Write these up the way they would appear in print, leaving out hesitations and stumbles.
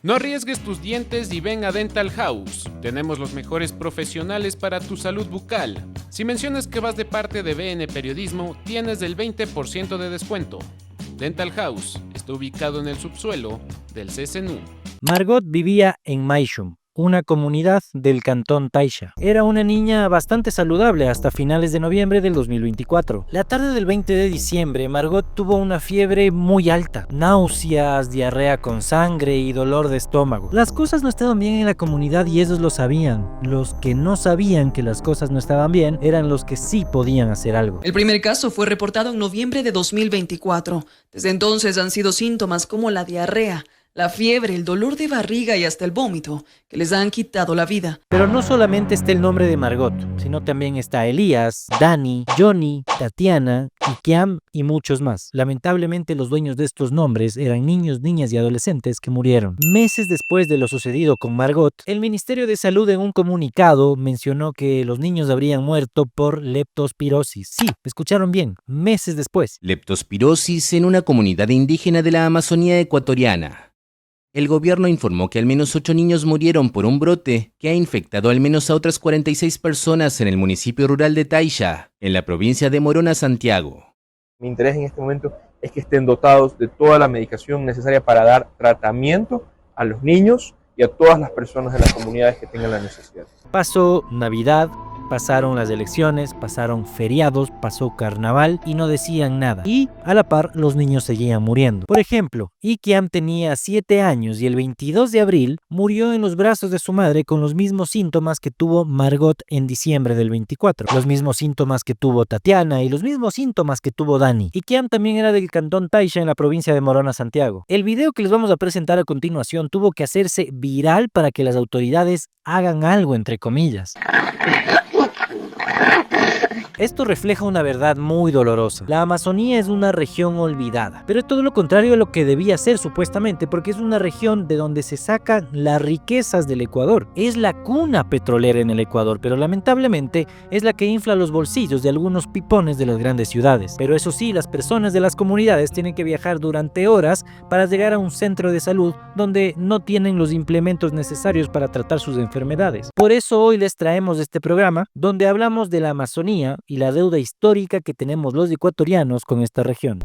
No arriesgues tus dientes y ven a Dental House. Tenemos los mejores profesionales para tu salud bucal. Si mencionas que vas de parte de BN Periodismo, tienes el 20% de descuento. Dental House está ubicado en el subsuelo del CCNU. Margot vivía en Maishum, una comunidad del cantón Taisha. Era una niña bastante saludable hasta finales de noviembre del 2024. La tarde del 20 de diciembre, Margot tuvo una fiebre muy alta, náuseas, diarrea con sangre y dolor de estómago. Las cosas no estaban bien en la comunidad y ellos lo sabían. Los que no sabían que las cosas no estaban bien eran los que sí podían hacer algo. El primer caso fue reportado en noviembre de 2024. Desde entonces han sido síntomas como la diarrea, la fiebre, el dolor de barriga y hasta el vómito que les han quitado la vida. Pero no solamente está el nombre de Margot, sino también está Elías, Dani, Johnny, Tatiana, Ikiam y muchos más. Lamentablemente los dueños de estos nombres eran niños, niñas y adolescentes que murieron. Meses después de lo sucedido con Margot, el Ministerio de Salud en un comunicado mencionó que los niños habrían muerto por leptospirosis. Sí, escucharon bien, meses después. Leptospirosis en una comunidad indígena de la Amazonía ecuatoriana. El gobierno informó que al menos 8 niños murieron por un brote que ha infectado al menos a otras 46 personas en el municipio rural de Taisha, en la provincia de Morona, Santiago. Mi interés en este momento es que estén dotados de toda la medicación necesaria para dar tratamiento a los niños y a todas las personas de las comunidades que tengan la necesidad. Pasó Navidad, pasaron las elecciones, pasaron feriados, pasó carnaval y no decían nada. Y a la par los niños seguían muriendo. Por ejemplo, Ikiam tenía 7 años y el 22 de abril murió en los brazos de su madre con los mismos síntomas que tuvo Margot en diciembre del 24. Los mismos síntomas que tuvo Tatiana y los mismos síntomas que tuvo Dani. Ikiam también era del cantón Taisha en la provincia de Morona, Santiago. El video que les vamos a presentar a continuación tuvo que hacerse viral para que las autoridades hagan algo, entre comillas. Esto refleja una verdad muy dolorosa. La Amazonía es una región olvidada, pero es todo lo contrario a lo que debía ser supuestamente, porque es una región de donde se sacan las riquezas del Ecuador. Es la cuna petrolera en el Ecuador, pero lamentablemente es la que infla los bolsillos de algunos pipones de las grandes ciudades. Pero eso sí, las personas de las comunidades tienen que viajar durante horas para llegar a un centro de salud donde no tienen los implementos necesarios para tratar sus enfermedades. Por eso hoy les traemos este programa donde hablamos de la Amazonía y la deuda histórica que tenemos los ecuatorianos con esta región.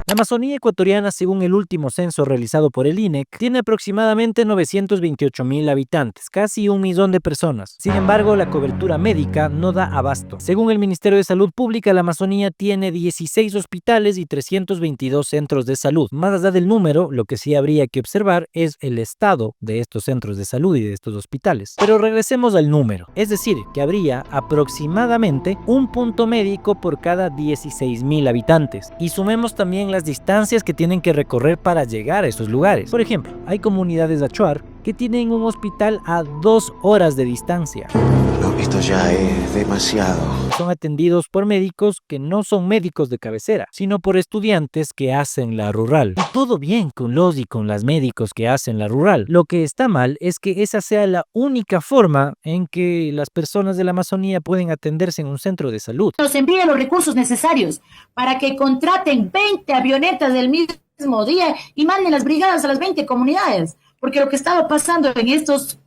La Amazonía ecuatoriana, según el último censo realizado por el INEC, tiene aproximadamente 928,000 habitantes, casi 1 millón de personas. Sin embargo, la cobertura médica no da abasto. Según el Ministerio de Salud Pública, la Amazonía tiene 16 hospitales y 322 centros de salud. Más allá del número, lo que sí habría que observar es el estado de estos centros de salud y de estos hospitales. Pero regresemos al número, es decir, que habría aproximadamente un punto médico por cada 16,000 habitantes. Y sumemos también las distancias que tienen que recorrer para llegar a esos lugares. Por ejemplo, hay comunidades de Achuar que tienen un hospital a 2 horas de distancia. No, esto ya es demasiado. Son atendidos por médicos que no son médicos de cabecera, sino por estudiantes que hacen la rural. Y todo bien con los y con las médicos que hacen la rural. Lo que está mal es que esa sea la única forma en que las personas de la Amazonía pueden atenderse en un centro de salud. Nos envíen los recursos necesarios para que contraten 20 avionetas del mismo día y manden las brigadas a las 20 comunidades. Porque lo que estaba pasando en estos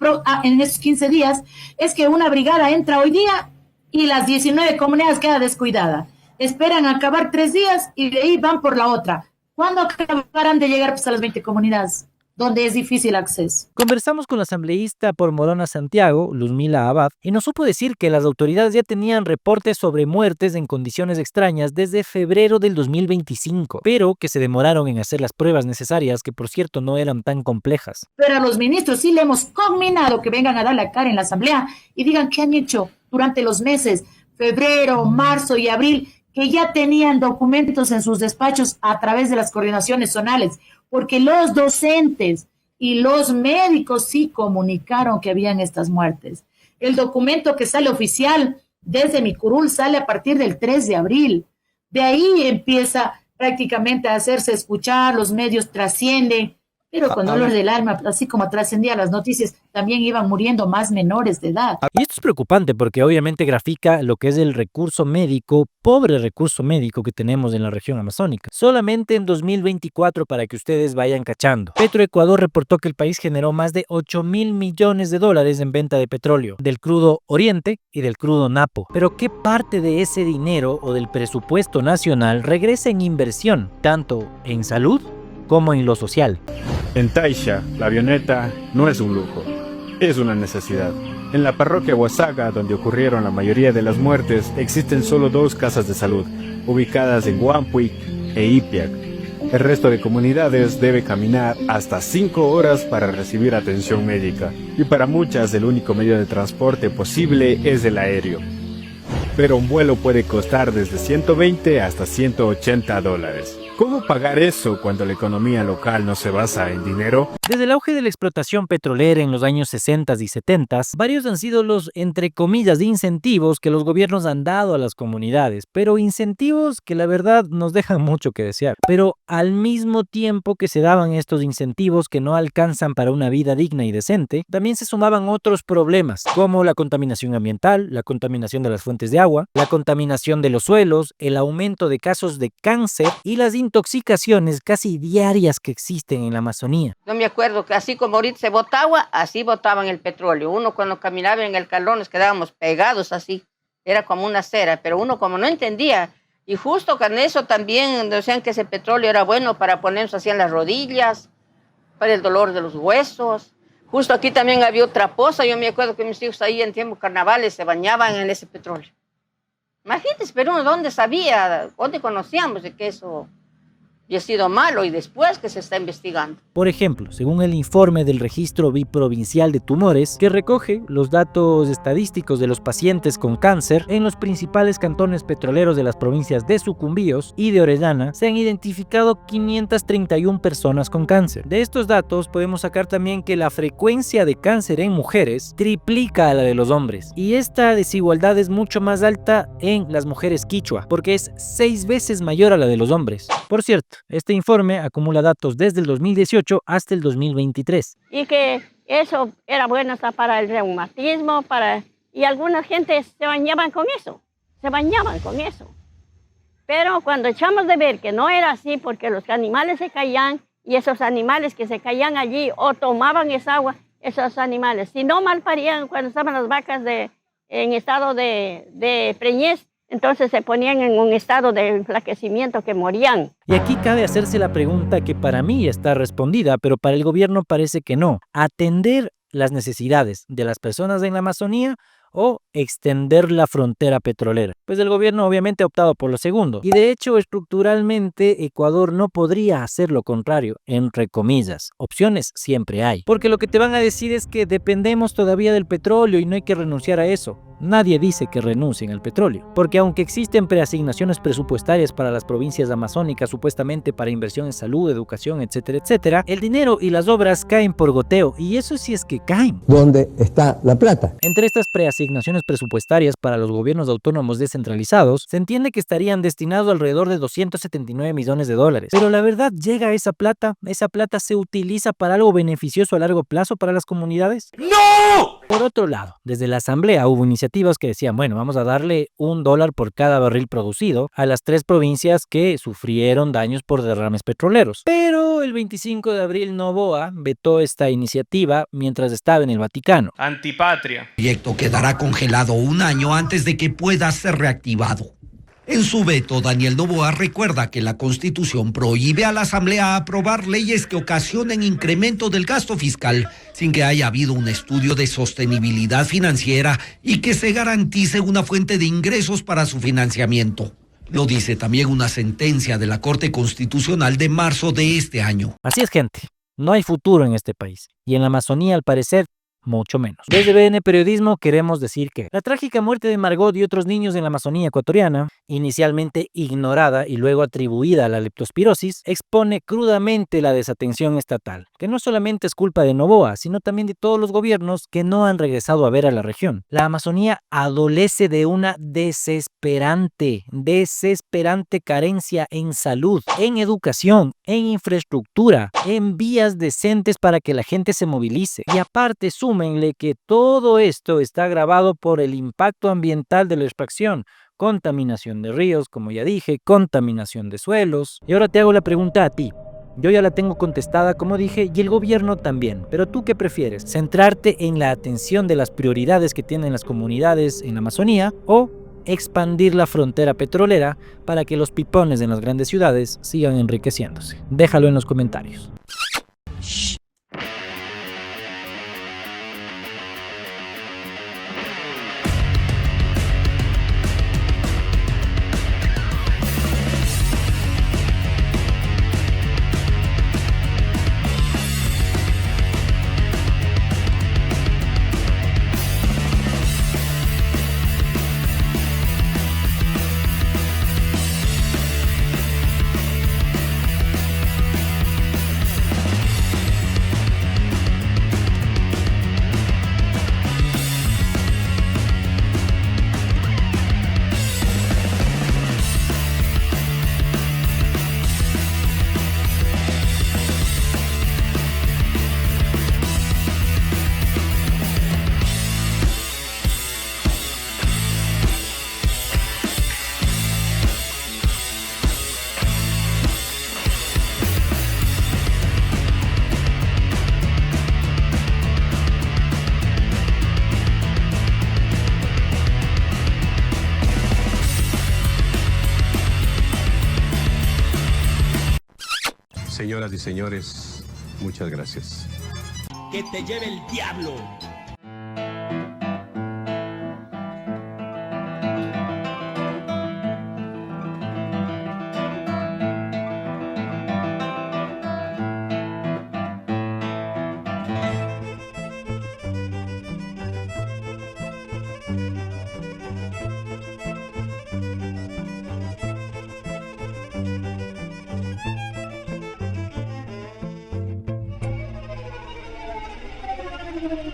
15 días es que una brigada entra hoy día y las 19 comunidades queda descuidada. Esperan acabar 3 días y de ahí van por la otra. ¿Cuándo acabarán de llegar a las 20 comunidades donde es difícil acceso? Conversamos con la asambleísta por Morona, Santiago, Luzmila Abad, y nos supo decir que las autoridades ya tenían reportes sobre muertes en condiciones extrañas desde febrero del 2025, pero que se demoraron en hacer las pruebas necesarias, que por cierto no eran tan complejas. Pero a los ministros sí le hemos conminado que vengan a dar la cara en la asamblea y digan qué han hecho durante los meses febrero, marzo y abril, que ya tenían documentos en sus despachos a través de las coordinaciones zonales, porque los docentes y los médicos sí comunicaron que habían estas muertes. El documento que sale oficial desde mi curul sale a partir del 3 de abril. De ahí empieza prácticamente a hacerse escuchar, los medios trascienden pero con dolor del alma, así como trascendía las noticias, también iban muriendo más menores de edad. Y esto es preocupante porque obviamente grafica lo que es el recurso médico, pobre recurso médico que tenemos en la región amazónica. Solamente en 2024, para que ustedes vayan cachando, Petroecuador reportó que el país generó más de 8.000 millones de dólares en venta de petróleo, del crudo Oriente y del crudo Napo. Pero ¿qué parte de ese dinero o del presupuesto nacional regresa en inversión, tanto en salud como en lo social? En Taisha, la avioneta no es un lujo, es una necesidad. En la parroquia Huasaga, donde ocurrieron la mayoría de las muertes, existen solo 2 casas de salud, ubicadas en Huampuic e Ipiac. El resto de comunidades debe caminar hasta 5 horas para recibir atención médica, y para muchas el único medio de transporte posible es el aéreo. Pero un vuelo puede costar desde 120 hasta 180 dólares. ¿Cómo pagar eso cuando la economía local no se basa en dinero? Desde el auge de la explotación petrolera en los años 60 y 70, varios han sido los, entre comillas, incentivos que los gobiernos han dado a las comunidades, pero incentivos que la verdad nos dejan mucho que desear. Pero al mismo tiempo que se daban estos incentivos que no alcanzan para una vida digna y decente, también se sumaban otros problemas, como la contaminación ambiental, la contaminación de las fuentes de agua, la contaminación de los suelos, el aumento de casos de cáncer y las intoxicaciones casi diarias que existen en la Amazonía. Yo me acuerdo que así como ahorita se bota agua, así botaban el petróleo. Uno cuando caminaba en el calor nos quedábamos pegados así, era como una cera, pero uno como no entendía, y justo con eso también decían que ese petróleo era bueno para ponernos así en las rodillas, para el dolor de los huesos. Justo aquí también había otra poza, yo me acuerdo que mis hijos ahí en tiempos carnavales se bañaban en ese petróleo. Imagínense, pero uno dónde sabía, dónde conocíamos de que eso había sido malo y después que se está investigando. Por ejemplo, según el informe del Registro Biprovincial de Tumores, que recoge los datos estadísticos de los pacientes con cáncer en los principales cantones petroleros de las provincias de Sucumbíos y de Orellana, se han identificado 531 personas con cáncer. De estos datos podemos sacar también que la frecuencia de cáncer en mujeres triplica a la de los hombres, y esta desigualdad es mucho más alta en las mujeres quichua, porque es 6 veces mayor a la de los hombres. Por cierto, este informe acumula datos desde el 2018 hasta el 2023. Y que eso era bueno hasta para el reumatismo, y alguna gente se bañaban con eso, Pero cuando echamos de ver que no era así, porque los animales se caían, y esos animales que se caían allí o tomaban esa agua, esos animales, si no malparían cuando estaban las vacas en estado de preñez, entonces se ponían en un estado de enflaquecimiento que morían. Y aquí cabe hacerse la pregunta que para mí está respondida, pero para el gobierno parece que no. ¿Atender las necesidades de las personas en la Amazonía o extender la frontera petrolera? Pues el gobierno obviamente ha optado por lo segundo. Y de hecho, estructuralmente, Ecuador no podría hacer lo contrario, entre comillas. Opciones siempre hay. Porque lo que te van a decir es que dependemos todavía del petróleo y no hay que renunciar a eso. Nadie dice que renuncien al petróleo, porque aunque existen preasignaciones presupuestarias para las provincias amazónicas, supuestamente para inversión en salud, educación, etcétera, etcétera, el dinero y las obras caen por goteo, y eso sí es que caen. ¿Dónde está la plata? Entre estas preasignaciones presupuestarias para los gobiernos autónomos descentralizados, se entiende que estarían destinados alrededor de 279 millones de dólares. Pero la verdad, ¿llega esa plata se utiliza para algo beneficioso a largo plazo para las comunidades? ¡No! Por otro lado, desde la Asamblea hubo iniciativas que decían, bueno, vamos a darle $1 por cada barril producido a las 3 provincias que sufrieron daños por derrames petroleros. Pero el 25 de abril Noboa vetó esta iniciativa mientras estaba en el Vaticano. Antipatria. El proyecto quedará congelado 1 año antes de que pueda ser reactivado. En su veto, Daniel Noboa recuerda que la Constitución prohíbe a la Asamblea aprobar leyes que ocasionen incremento del gasto fiscal sin que haya habido un estudio de sostenibilidad financiera y que se garantice una fuente de ingresos para su financiamiento. Lo dice también una sentencia de la Corte Constitucional de marzo de este año. Así es, gente. No hay futuro en este país. Y en la Amazonía, al parecer, mucho menos. Desde BN Periodismo queremos decir que la trágica muerte de Margot y otros niños en la Amazonía ecuatoriana inicialmente ignorada y luego atribuida a la leptospirosis, expone crudamente la desatención estatal, que no solamente es culpa de Noboa, sino también de todos los gobiernos que no han regresado a ver a la región. La Amazonía adolece de una desesperante carencia en salud, en educación, en infraestructura, en vías decentes para que la gente se movilice. Y aparte, súmenle que todo esto está agravado por el impacto ambiental de la extracción. Contaminación de ríos, como ya dije, contaminación de suelos. Y ahora te hago la pregunta a ti. Yo ya la tengo contestada, como dije, y el gobierno también. Pero ¿tú qué prefieres? ¿Centrarte en la atención de las prioridades que tienen las comunidades en la Amazonía o expandir la frontera petrolera para que los pipones en las grandes ciudades sigan enriqueciéndose? Déjalo en los comentarios. Señoras y señores, muchas gracias. Que te lleve el diablo. Thank you.